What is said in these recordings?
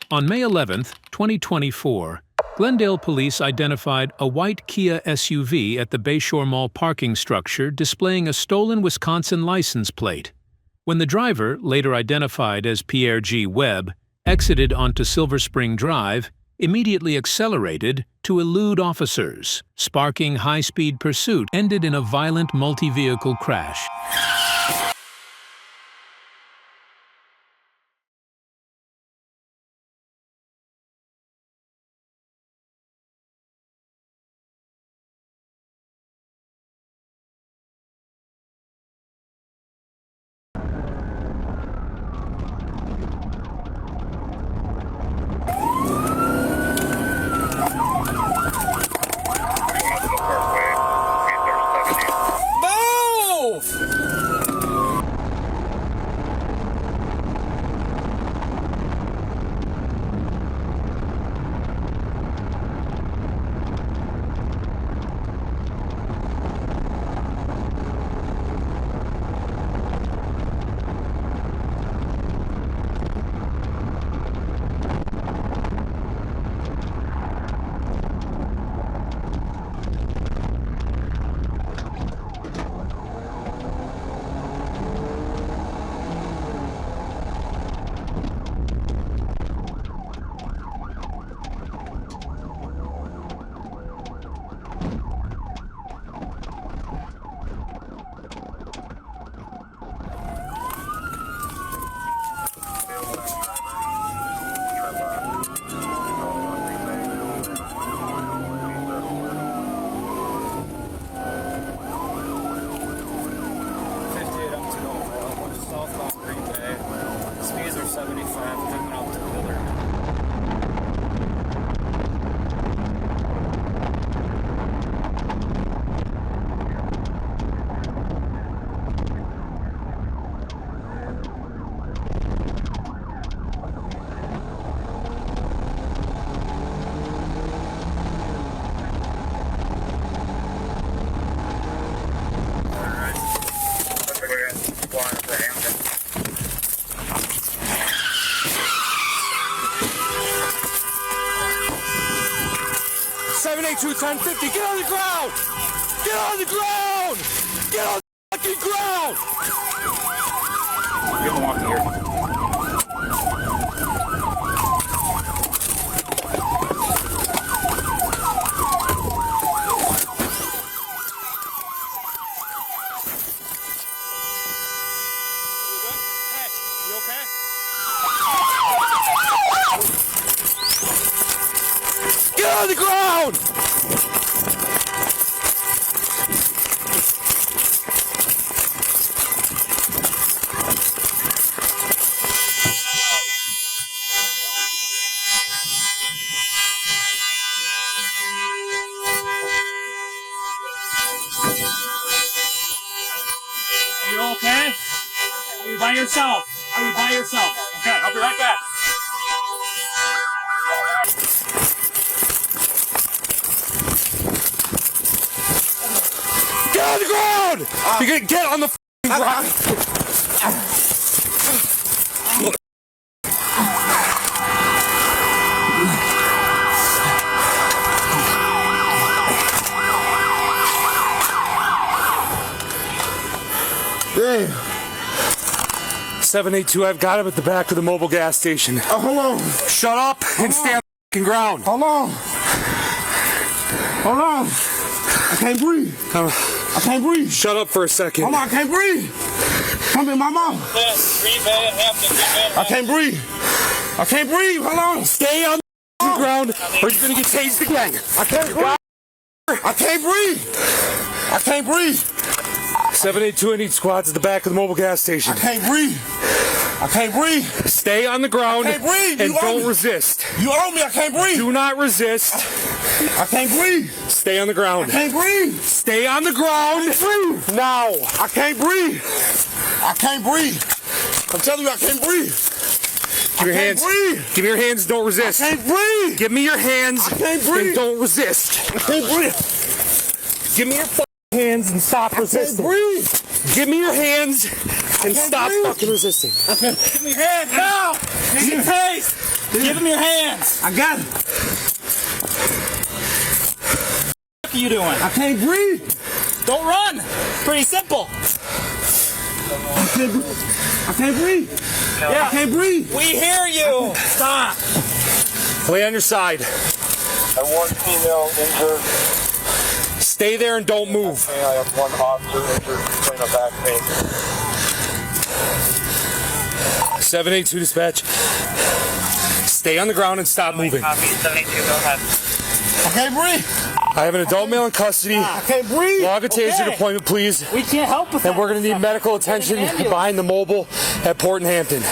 On May 11, 2024, Glendale Police identified a white Kia SUV at the Bayshore Mall parking structure displaying a stolen Wisconsin license plate. When the driver, later identified as Pierre G. Webb, exited onto Silver Spring Drive, immediately accelerated to elude officers. Sparking high-speed pursuit ended in a violent multi-vehicle crash. Two 1050, get on the ground! Get on the ground! Get on the fucking ground! Get him off here. Hey, you okay? Get on the ground! You okay? Are you by yourself? Are you by yourself? Okay, I'll be right back. Get on the ground! You're gonna get on the ground! Damn. 782, I've got him at the back of the mobile gas station. Hold on. Shut up and stay on the ground. Hold on. Hold on. I can't breathe. I can't breathe. Shut up for a second. Hold on, I can't breathe. Come in my mouth. I can't breathe. I can't breathe. Hold on. Stay on the ground or you're gonna get tased again. I can't breathe. I can't breathe. I can't breathe. 782, I need squads at the back of the mobile gas station. I can't breathe. I can't breathe. Stay on the ground I can't breathe. and don't resist. You owe me. I can't breathe. Do not resist. I can't breathe. Stay on the ground. I can't breathe. Stay on the ground. Breathe. Now. I can't breathe. I can't breathe. I'm telling you, I can't breathe. Give me your hands. Breathe. Give me your hands. Don't resist. I can't breathe. Give me your hands. I can't breathe. And don't resist. I can't breathe. Give me your hands and stop resisting. I can't breathe. Give me your hands and stop breathe. fucking resisting. Give me your hands now. Give me your face. Give him your hands. I got it. What are you doing? I can't breathe. Don't run. Pretty simple. I can't breathe. Yeah. I can't breathe. We hear you. Stop. Lay on your side. I have one female injured. Stay there and don't move. I have one officer injured, playing a back pain. 782 dispatch. Stay on the ground and stop moving. Copy, 782, go ahead. I can't breathe. I have an adult male in custody. I can't breathe. Log a taser Okay. deployment, please. We can't help with that. And we're going to need medical attention behind the mobile at Port and Hampton.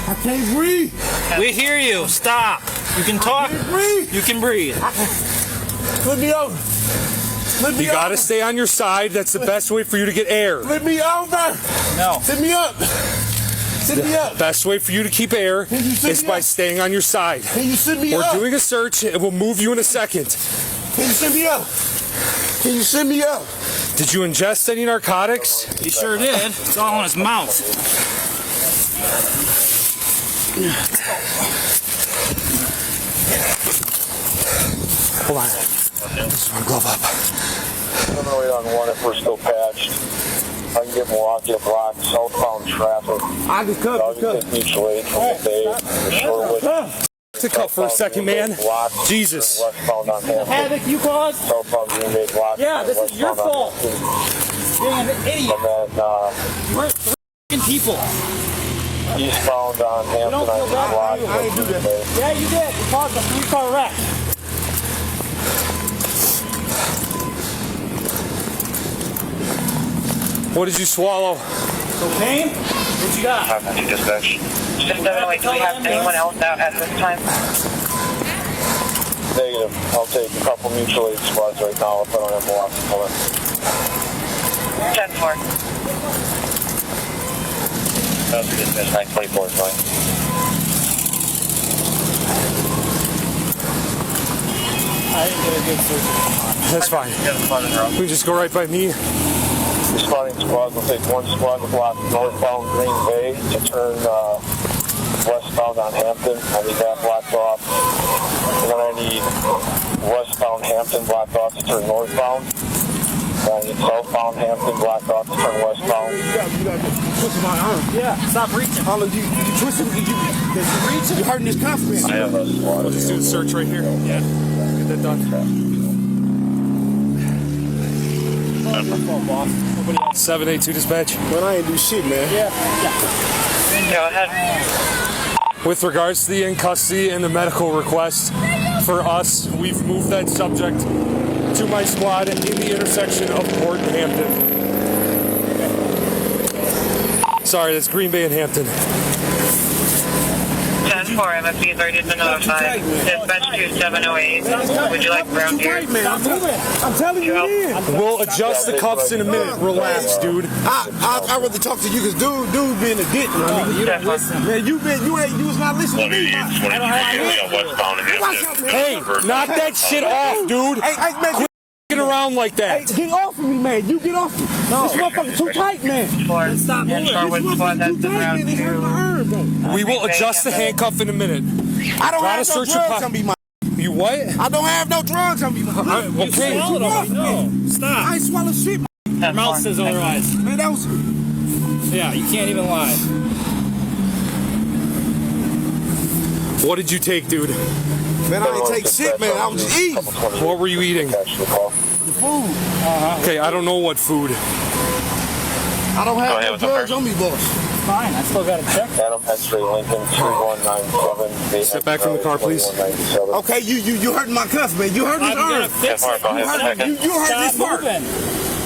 I can't breathe. We hear you. Stop. You can talk. I can't breathe. You can breathe. Flip me over. Flip me You got to over. stay on your side. That's the best way for you to get air. Flip me over. No. Sit me up. Sit me up. Best way for you to keep air Can you sit is me by up? staying on your side. Can you sit me We're up? doing a search and we'll move you in a second. Can you sit me up? Can you sit me up? Did you ingest any narcotics? He sure did. It's all in his mouth. Hold on. Just want to glove up. I'm going to wait on one if we're still patched. I can get Milwaukee a block, southbound traffic. I just cut. I'll just take mutual aid from the Bay to Sherwood. To cut for a second, man. Jesus. Westbound on Hampton. Havoc you caused? Southbound Green Bay block. Yeah, this is your westbound on fault. Hampton. You're an idiot. And then We're f***ing people. eastbound on Hampton don't feel on bad block. for you. I ain't do that. Yeah, you did. You caused a 3-car wreck. What did you swallow? Cocaine? What you got? Dispatch. Just definitely, do we have anyone else out at this time? Negative. I'll take a couple mutual aid squads right now if I don't have Milwaukee coming. 10-4. That's dispatch. 924 is fine. I didn't get a good search. That's fine. We just go right by me. Responding squad will take one squad to block northbound Green Bay to turn westbound on Hampton. I need that blocked off. And then I need westbound Hampton blocked off to turn northbound. And I need southbound Hampton blocked off to turn westbound. You got twisting my arm. Yeah, stop reaching. All of you twisting. You hurting this confidence. I have a squad. Let's do the search right here. Yeah. Get that done. Your fault, boss. Nobody else. 782 dispatch. Man, I ain't do shit, man. Yeah. Go ahead. With regards to the in custody and the medical request, for us, we've moved that subject to my squad in the intersection of Port and Hampton. Sorry, that's Green Bay and Hampton. 10-4, MFP has already been notified. Dispatch 2708. Would you like brown Too deer? tight, man. I'm telling you, man. We'll adjust the cuffs in a minute. Relax, dude. I'd rather talk to you because dude being a dick, man. You don't listen. Man, you was not listening to me. Hey, knock that shit off, dude. Hey, man, Get around like that. get off of me, man. You get off me. This motherfucker too tight, man. Stop moving. This motherfucker too tight, man. It's hurting my arm, bro. We will adjust the handcuff in a minute. I don't Try have to no search your drugs on me, man. You what? I don't have no drugs on me, man. Okay. Swallow off, man. Stop. I ain't swallow shit, Your mouth says otherwise. man. That was... Yeah, you can't even lie. What did you take, dude? Man, I didn't take shit, man. I was just eating. What were you eating? Food. Okay, I don't know what food. I don't have no drugs on me, boss. Fine, I still got to check. Adam X-ray Lincoln 2197. Step back from the car, please. Okay, you hurting my cuff, man. You hurting his I'm gonna arm. fix it. You hurting his Stop part. moving.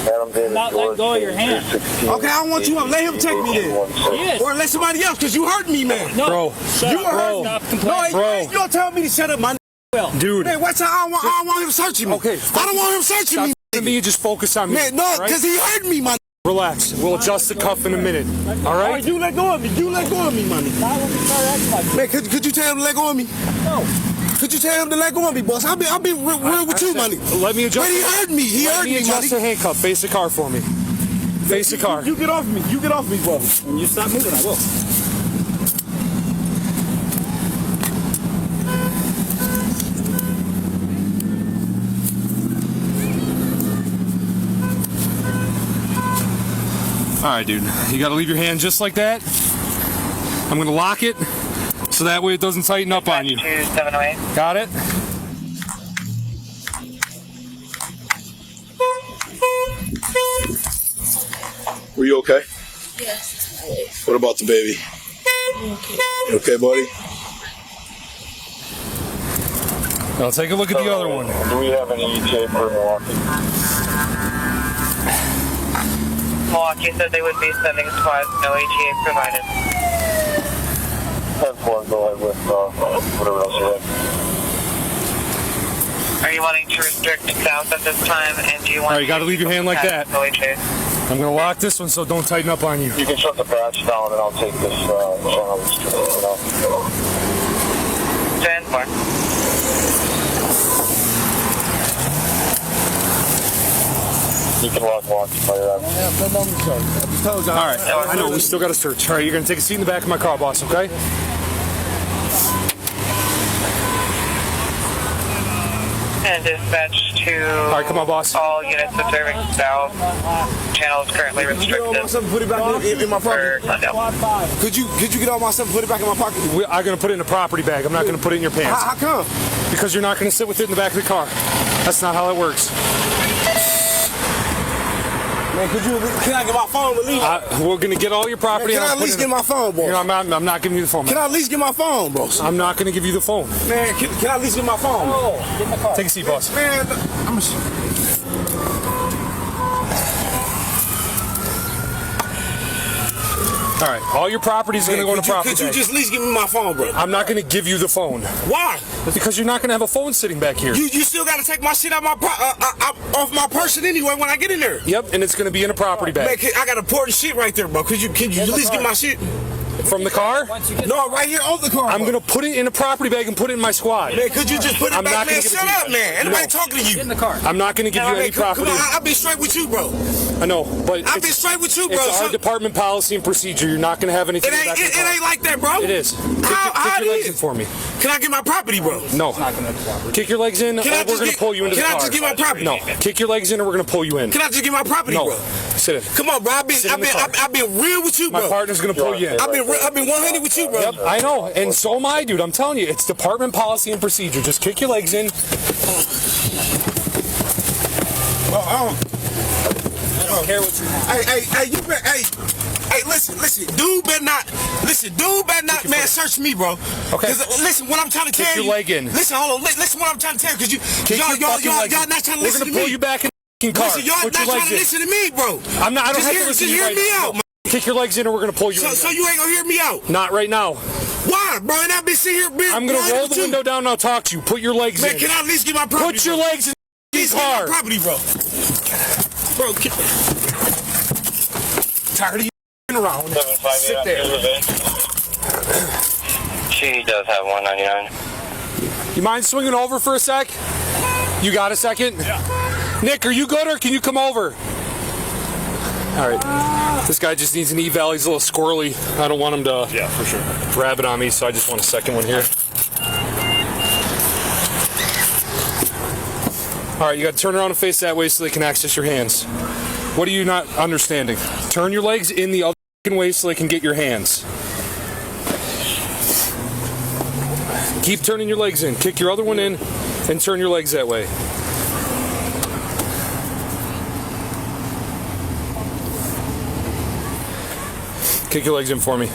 Adam David Not let George, go of your hand. 316. Okay, I want you up. Let him take me then. Yes. Or let somebody else, because you hurt me, man. No. Bro. Shut You up, hurt bro. me. Stop No, complaining. Bro. you don't tell me to shut up, my Dude. man. Watch out. I don't want him searching me. Okay. I don't want him searching Stop me. to me and just focus on me. Man, no, all right? because he hurt me, man. Relax. We'll adjust the cuff in a minute. All right? You let go of me. You let go of me, man. Not when you start acting like Man, could you tell him to let go of me? No. Could you tell him to let go of me, boss? I'll be real with you, money. Let me adjust. But he hurt me. He Let hurt me me, adjust the money. handcuff. Face the car for me. Face the car. You get off me. You get off me, bro. When you stop moving, I will. All right, dude. You got to leave your hand just like that. I'm going to lock it so that way it doesn't tighten up on you. 2708. Got it? Were you okay? Yes. What about the baby? Okay. You okay, buddy? Now take a look at the other one. Do we have any ETA for Milwaukee? Milwaukee said they would be sending squads, no ETA provided. 10-4, go ahead with whatever else you have. Are you wanting to restrict south at this time? And do you want? All right, you got to leave your hand like that. No ETA. I'm going to lock this one so don't tighten up on you. You can shut the batch down and I'll take this channel. 10-4. You can walk by your eyes. All right, I know, we still got to search. All right, you're going to take a seat in the back of my car, boss, okay? And dispatch to All right, come on, boss. all units observing south. Channel is currently restricted Put it back in my for pocket. Glendale. Could you get all my stuff and put it back in my pocket? I'm going to put it in a property bag. I'm not going to put it in your pants. How come? Because you're not going to sit with it in the back of the car. That's not how it works. Man, can I get my phone at least? We're going to get all your property. Man, can I at least get my phone, bro? You know, I'm not giving you the phone, man. Can I at least get my phone, bro? I'm not going to give you the phone. Man, can I at least get my phone? Oh, get in the car. Take a seat, boss. Man, I'm All right, all your property is going to go in a property Could you bag. just at least give me my phone, bro? I'm not going to give you the phone. Why? Because you're not going to have a phone sitting back here. You still got to take my shit out off my person anyway when I get in there. Yep, and it's going to be in a property Man, bag. I got important shit right there, bro. Can you at least get my shit? From the car? No, right here on the car. I'm going to put it in a property bag and put it in my squad. Man, could you just put it I'm back, not man? gonna give it Shut to you. up, man. Anybody No. talking to you? Get in the car. I'm not going to give you any property. Come on, I've been straight with you, bro. I know, but I've been straight with you, bro. it's our department policy and procedure. You're not going to have anything It in the ain't, back of the car. it ain't like that, bro. It is. How Kick your it legs in is? for me. Can I get my property, bro? No. Kick your legs in, or Can I we're just going to get- pull you into the can I car. just get my property? No. Kick your legs in, or we're going to pull you in. Can I just get my property, No. bro? Sit in. Come on, bro. I've been real with you, bro. My partner's going to pull you in. I've been 100 with you, bro. Yep, I know, and so am I, dude. I'm telling you, it's department policy and procedure. Just kick your legs in. I don't care what you. Hey, listen, dude better not, man, search me, bro. Okay. 'Cause, listen, what I'm trying to tell Kick you. your leg in. Listen, hold on, listen what I'm trying to tell you, because Kick your fucking legs y'all in. not trying to We're listen to gonna pull me. you back in the car. Listen, y'all Put not your trying legs to in. listen to me, bro. I don't have to hear, listen to you hear right me now. out, man. Kick your legs in, or we're gonna pull you in. So you ain't gonna hear me out. Not right now. Why, bro? And I've been sitting here, I'm gonna roll the window down and I'll talk to you. Put your legs Man, in. can I at least get my property? Put your legs in the car. Property, bro. Bro, Tired of you around. Sit there. She does have 199. You mind swinging over for a sec? You got a second? Yeah. Nick, are you good, or can you come over? All right. This guy just needs an eval. He's a little squirrely. I don't want him to for sure. Grab it on me, so I just want a second one here. All right, you got to turn around and face that way so they can access your hands. What are you not understanding? Turn your legs in the other way so they can get your hands. Keep turning your legs in. Kick your other one in and turn your legs that way. Kick your legs in for me.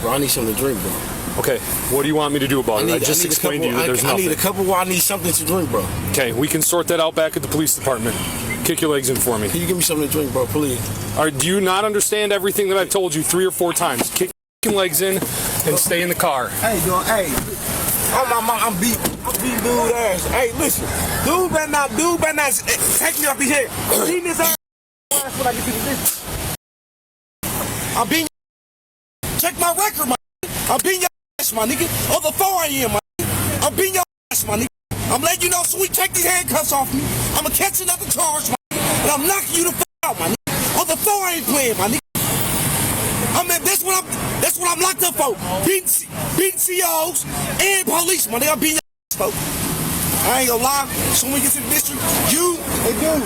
Bro, I need something to drink, bro. Okay, what do you want me to do about it? I just explained to you that there's I nothing. need a couple where I need something to drink, bro. Okay, we can sort that out back at the police department. Kick your legs in for me. Can you give me something to drink, bro, please? All right, do you not understand everything that I've told you 3 or 4 times? Kick your legs in and stay in the car. Hey, dog, hey. Oh my mom, I'm beat dude ass. Hey, listen, dude better not take me off his head. Beat this ass when I get to this. I'm beating. Check my record, my. I'm beating your ass, my nigga. Over 4 a.m., my. I'm beating your ass, my nigga. I'm letting you know, sweet. Take these handcuffs off me. I'ma catch another charge, my. And I'm knocking you the fuck out, my nigga. On the floor, I ain't playing, my nigga. I mean, that's what I'm locked up for. Beating COs and police, my nigga. I'm beating your ass, folks. I ain't gonna lie. So when we get to the district, you and dude,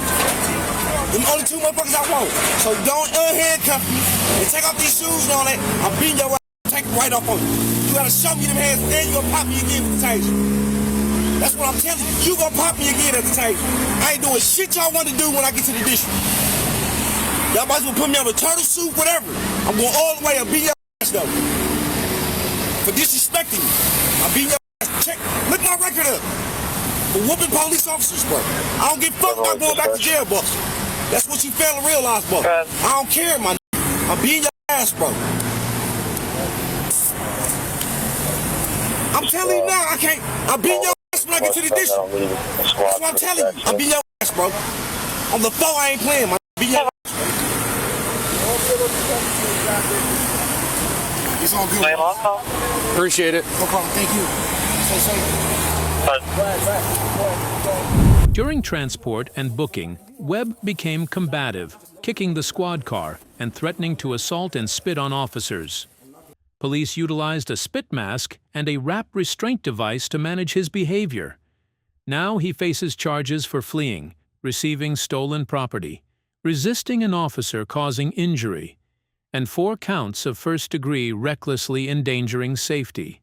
them only two motherfuckers I want. So don't handcuff me and take off these shoes and all that. I'm beating your ass. Take it right off on you. You gotta show me them hands and you gonna pop me again with the taser. That's what I'm telling you. You gonna pop me again at the taser. I ain't doing shit y'all want to do when I get to the district. Y'all might as well put me on a turtle suit, whatever. I'm going all the way. I'm beating your ass, though. For disrespecting me. I'm beating your ass. Check. Look my record up. For whooping police officers, bro. I don't give a fuck about going back to jail, Buster. That's what you fail to realize, bro. I don't care, my nigga. I'm beating your ass, bro. I'm telling you now, I can't. I'm beating your ass when I get to the district. That's what I'm telling you. I'm beating your ass, bro. On the floor, I ain't playing, man. I'm beating your ass. It's all good. Appreciate it. No problem. Thank you. Stay safe. During transport and booking, Webb became combative, kicking the squad car and threatening to assault and spit on officers. Police utilized a spit mask and a wrap restraint device to manage his behavior. Now he faces charges for fleeing, receiving stolen property, resisting an officer causing injury, and 4 counts of first-degree recklessly endangering safety.